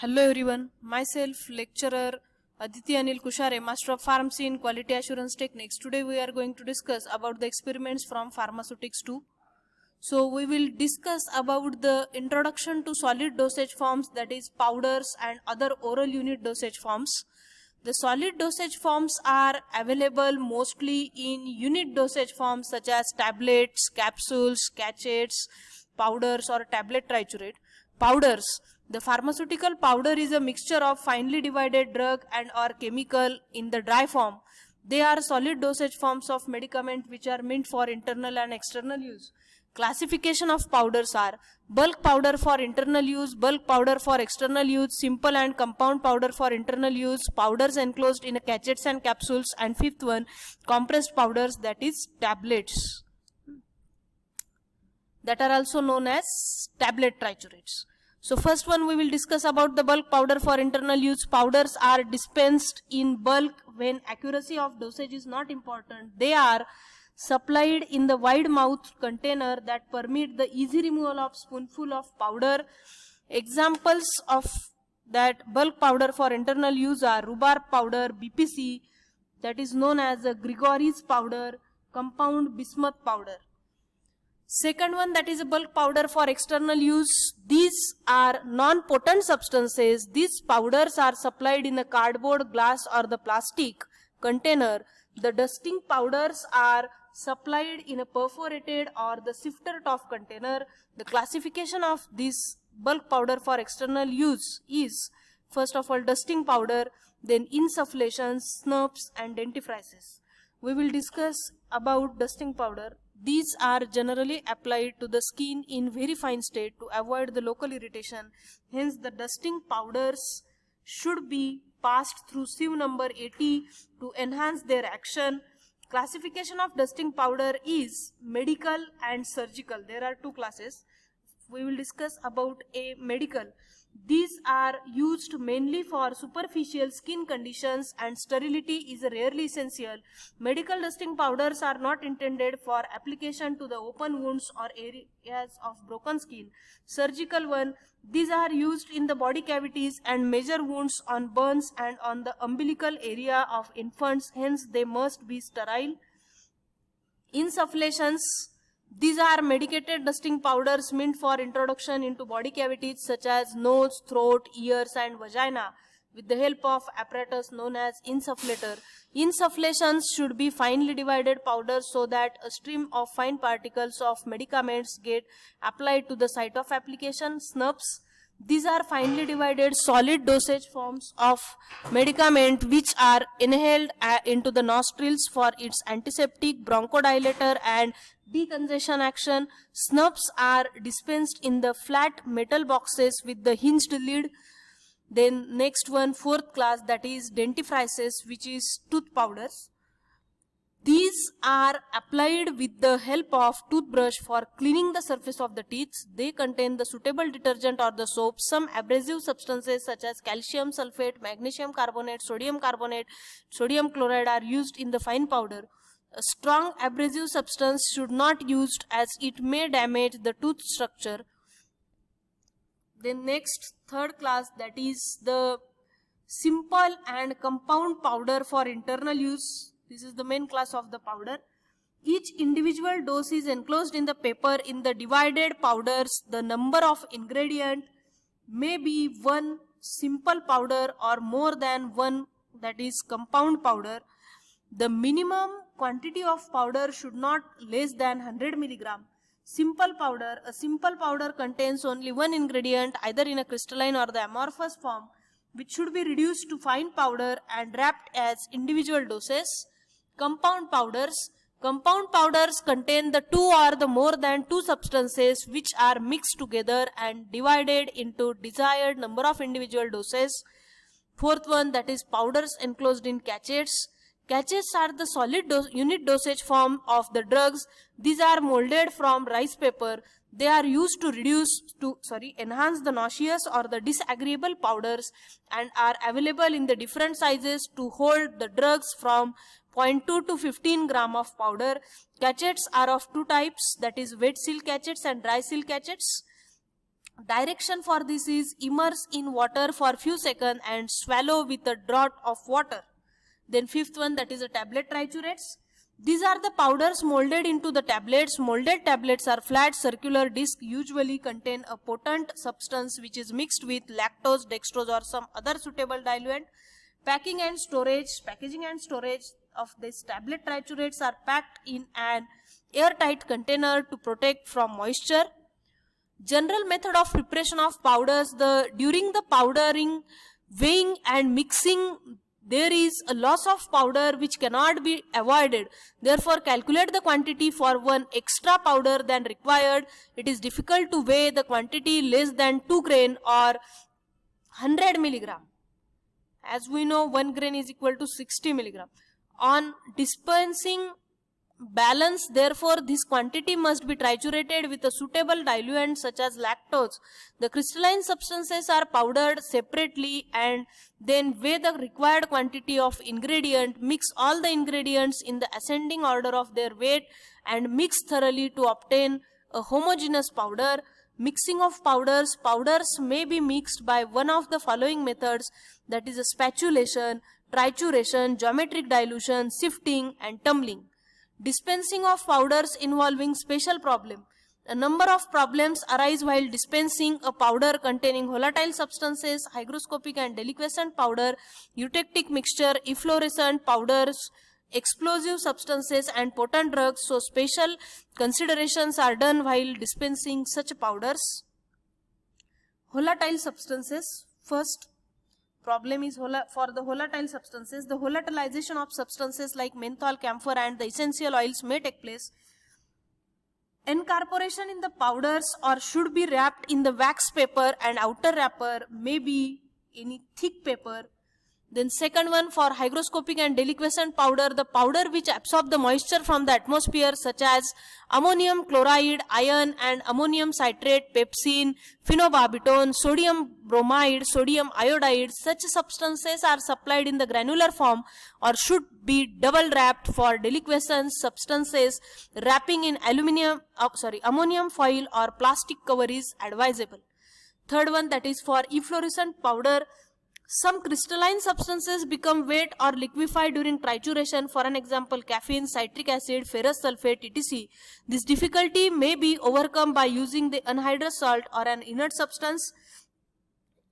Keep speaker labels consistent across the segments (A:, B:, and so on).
A: Hello everyone, myself lecturer Aditi Anil Kushare, Master of Pharmacy in Quality Assurance Techniques. Today we are going to discuss about the experiments from Pharmaceutics 2. So we will discuss about the introduction to solid dosage forms, that is powders and other oral unit dosage forms. The solid dosage forms are available mostly in unit dosage forms such as tablets, capsules, cachets, powders or tablet triturate. Powders. The pharmaceutical powder is a mixture of finely divided drug and or chemical in the dry form. They are solid dosage forms of medicament which are meant for internal and external use. Classification of powders are bulk powder for internal use, bulk powder for external use, simple and compound powder for internal use, powders enclosed in cachets and capsules, and fifth one, compressed powders, that is tablets, that are also known as tablet triturates. So first one we will discuss about the bulk powder for internal use. Powders are dispensed in bulk when accuracy of dosage is not important. They are supplied in the wide mouth container that permit the easy removal of spoonful of powder. Examples of that bulk powder for internal use are rhubarb powder, BPC, that is known as a Gregory's powder, compound bismuth powder. Second one, that is a bulk powder for external use. These are non-potent substances. These powders are supplied in a cardboard, glass or the plastic container. The dusting powders are supplied in a perforated or the sifter top container. The classification of this bulk powder for external use is first of all dusting powder, then insufflations, snubs and dentifrices. We will discuss about dusting powder. These are generally applied to the skin in very fine state to avoid the local irritation. Hence, the dusting powders should be passed through sieve number 80 to enhance their action. Classification of dusting powder is medical and surgical. There are two classes. We will discuss about a medical. These are used mainly for superficial skin conditions and sterility is rarely essential. Medical dusting powders are not intended for application to the open wounds or areas of broken skin. Surgical one, these are used in the body cavities and major wounds on burns and on the umbilical area of infants, hence they must be sterile. Insufflations, these are medicated dusting powders meant for introduction into body cavities such as nose, throat, ears and vagina with the help of apparatus known as insufflator. Insufflations should be finely divided powders so that a stream of fine particles of medicaments get applied to the site of application. Snubs, these are finely divided solid dosage forms of medicament which are inhaled into the nostrils for its antiseptic, bronchodilator and decongestion action. Snubs are dispensed in the flat metal boxes with the hinged lid. Then next one, fourth class, that is dentifrices, which is tooth powders. These are applied with the help of toothbrush for cleaning the surface of the teeth. They contain the suitable detergent or the soap. Some abrasive substances such as calcium sulfate, magnesium carbonate, sodium chloride are used in the fine powder. A strong abrasive substance should not used as it may damage the tooth structure. Then next, third class, that is the simple and compound powder for internal use. This is the main class of the powder. Each individual dose is enclosed in the paper. In the divided powders, the number of ingredient may be one simple powder or more than one, that is compound powder. The minimum quantity of powder should not less than 100 milligram. Simple powder, a simple powder contains only one ingredient either in a crystalline or the amorphous form, which should be reduced to fine powder and wrapped as individual doses. Compound powders contain the two or the more than two substances which are mixed together and divided into desired number of individual doses. Fourth one, that is powders enclosed in cachets. Cachets are the solid unit dosage form of the drugs. These are molded from rice paper. They are used to enhance the nauseous or the disagreeable powders and are available in the different sizes to hold the drugs from 0.2 to 15 gram of powder. Cachets are of two types, that is wet seal cachets and dry seal cachets. Direction for this is immerse in water for few seconds and swallow with a draught of water. Then fifth one, that is a tablet triturates. These are the powders molded into the tablets. Molded tablets are flat circular disc, usually contain a potent substance which is mixed with lactose, dextrose or some other suitable diluent. Packaging and storage of these tablet triturates are packed in an airtight container to protect from moisture. General method of preparation of powders. During the powdering, weighing and mixing, there is a loss of powder which cannot be avoided. Therefore, calculate the quantity for one extra powder than required. It is difficult to weigh the quantity less than 2 grain or 100 milligram. As we know, 1 grain is equal to 60 milligram. On dispensing balance, therefore, this quantity must be triturated with a suitable diluent such as lactose. The crystalline substances are powdered separately and then weigh the required quantity of ingredient. Mix all the ingredients in the ascending order of their weight and mix thoroughly to obtain a homogeneous powder. Mixing of powders. Powders may be mixed by one of the following methods, that is a spatulation, trituration, geometric dilution, sifting and tumbling. Dispensing of powders involving special problem. A number of problems arise while dispensing a powder containing volatile substances, hygroscopic and deliquescent powder, eutectic mixture, efflorescent powders, explosive substances and potent drugs. So special considerations are done while dispensing such powders. Volatile substances. First problem is for the volatile substances. The volatilization of substances like menthol, camphor and the essential oils may take place. Incorporation in the powders or should be wrapped in the wax paper and outer wrapper may be any thick paper. Then second one, for hygroscopic and deliquescent powder, the powder which absorb the moisture from the atmosphere such as ammonium chloride, iron and ammonium citrate, pepsin, phenobarbitone, sodium bromide, sodium iodide. Such substances are supplied in the granular form or should be double wrapped. For deliquescent substances, wrapping in ammonium foil or plastic cover is advisable. Third one, that is for efflorescent powder. Some crystalline substances become wet or liquefied during trituration. For an example, caffeine, citric acid, ferrous sulfate, etc. This difficulty may be overcome by using the anhydrous salt or an inert substance.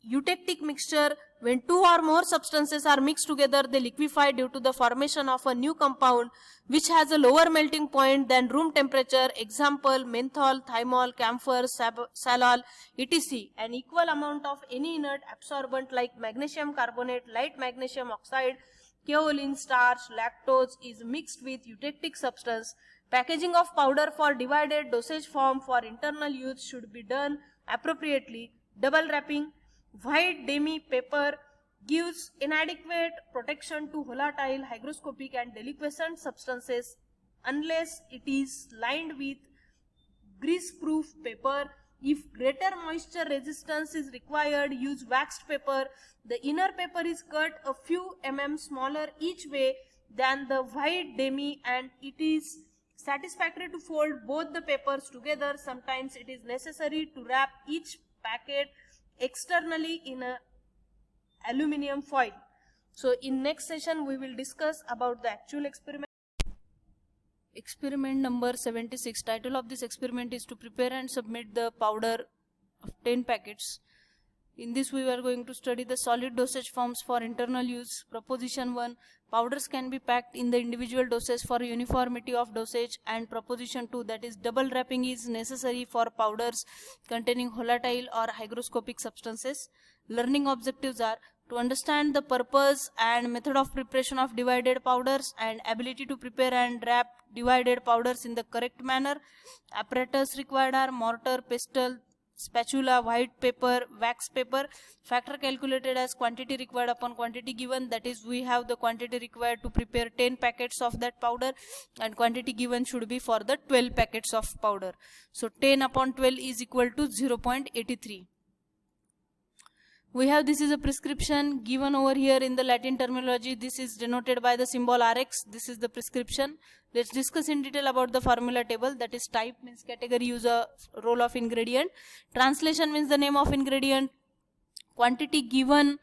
A: Eutectic mixture. When two or more substances are mixed together, they liquefy due to the formation of a new compound which has a lower melting point than room temperature. Example, menthol, thymol, camphor, salol, etc. An equal amount of any inert absorbent like magnesium carbonate, light magnesium oxide, kaolin, starch, lactose is mixed with eutectic substance. Packaging of powder for divided dosage form for internal use should be done appropriately. Double wrapping. White demi paper gives inadequate protection to volatile, hygroscopic and deliquescent substances unless it is lined with grease-proof paper. If greater moisture resistance is required, use waxed paper. The inner paper is cut a few smaller each way than the white demi and it is satisfactory to fold both the papers together. Sometimes it is necessary to wrap each packet externally in a aluminium foil. So in next session we will discuss about the actual experiment. Experiment number 76. Title of this experiment is to prepare and submit the powder of 10 packets. In this we are going to study the solid dosage forms for internal use. Proposition 1. Powders can be packed in the individual doses for uniformity of dosage. And proposition 2, that is double wrapping is necessary for powders containing volatile or hygroscopic substances. Learning objectives are to understand the purpose and method of preparation of divided powders and ability to prepare and wrap divided powders in the correct manner. Apparatus required are mortar, pestle, spatula, white paper, wax paper. Factor calculated as quantity required upon quantity given, that is we have the quantity required to prepare 10 packets of that powder and quantity given should be for the 12 packets of powder. So 10 upon 12 is equal to 0.83. we have, this is a prescription given over here in the Latin terminology. This is denoted by the symbol Rx. This is the prescription. Let's discuss in detail about the formula table. That is type means category, user, role of ingredient. Translation means the name of ingredient. Quantity given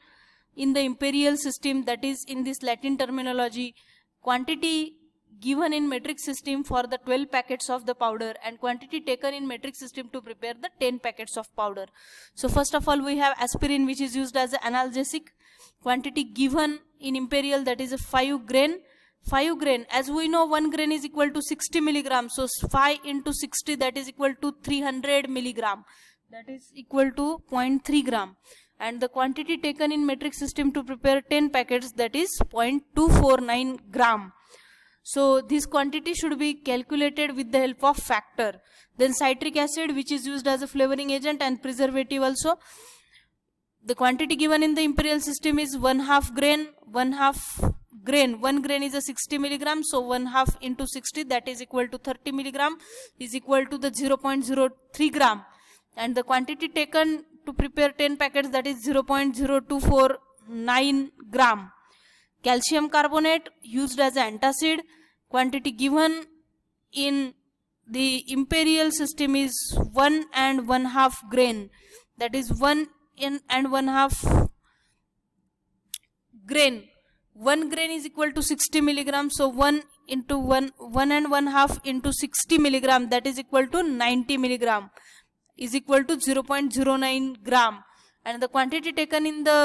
A: in the imperial system, that is in this Latin terminology. Quantity given in metric system for the 12 packets of the powder, and quantity taken in metric system to prepare the 10 packets of powder. So first of all, we have aspirin, which is used as an analgesic. Quantity given in imperial, that is a 5 grain. 5 grain, as we know, 1 grain is equal to 60 milligram. So 5 into 60, that is equal to 300 milligram. That is equal to 0.3 gram. And the quantity taken in metric system to prepare 10 packets, that is 0.249 gram. So this quantity should be calculated with the help of factor. Then citric acid, which is used as a flavoring agent and preservative also. The quantity given in the imperial system is 1/2 grain. 1/2 grain. 1 grain is a 60 milligram. So 1/2 into 60, that is equal to 30 milligram, is equal to the 0.03 gram. And the quantity taken to prepare 10 packets, that is 0.0249 gram. Calcium carbonate, used as an antacid. Quantity given in the imperial system is 1 and 1/2 grain. That is 1 and 1/2 grain. 1 grain is equal to 60 milligram. So 1 into 1 and 1/2 into 60 milligram, that is equal to 90 milligram, is equal to 0.09 gram. And the quantity taken in the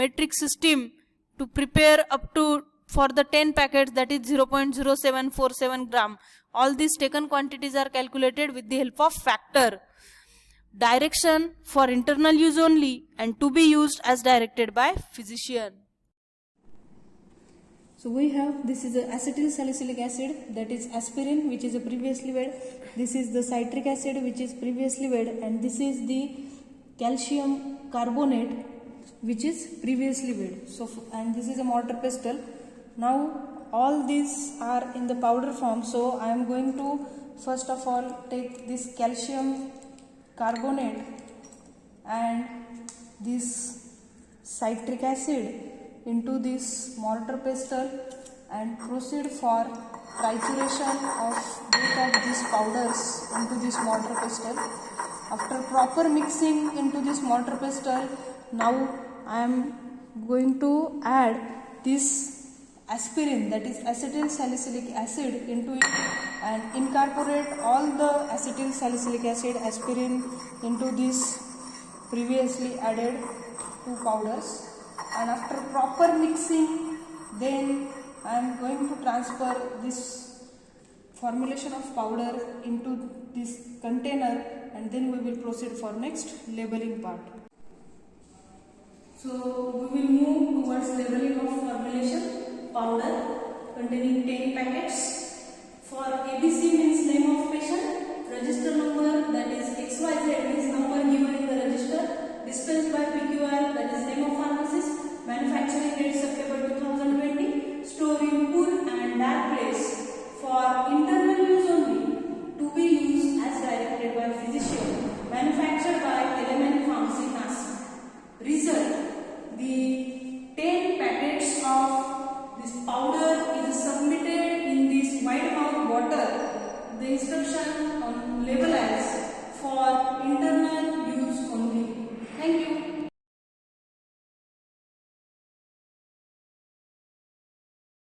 A: metric system to prepare up to for the 10 packets, that is 0.0747 gram. All these taken quantities are calculated with the help of factor. Direction for internal use only, and to be used as directed by physician. So we have, this is the acetyl salicylic acid, that is aspirin, which is a previously weighed. This is the citric acid, which is previously weighed, and this is the calcium carbonate, which is previously weighed. So, and this is a mortar pestle. Now all these are in the powder form. So I am going to first of all take this calcium carbonate and this citric acid into this mortar pestle and proceed for trituration of both of these powders into this mortar pestle. After proper mixing into this mortar pestle, now I am going to add this aspirin, that is acetyl salicylic acid, into it and incorporate all the acetyl salicylic acid, aspirin into this previously added two powders. And after proper mixing, then I am going to transfer this formulation of powder into this container, and then we will proceed for next labeling part. So we will move towards labeling of formulation. Powder containing 10 packets. For ABC means name of patient, register number, that is XYZ means number given in the register, dispensed by PQR, that is name of pharmacist, manufacturing date September 2020, storing cool and dark place. For internal use only, to be used as directed by physician, manufactured by Element Pharmacy Nasi. Result, the 10 packets of this powder is submitted in this wide mouth bottle. The instruction on label as for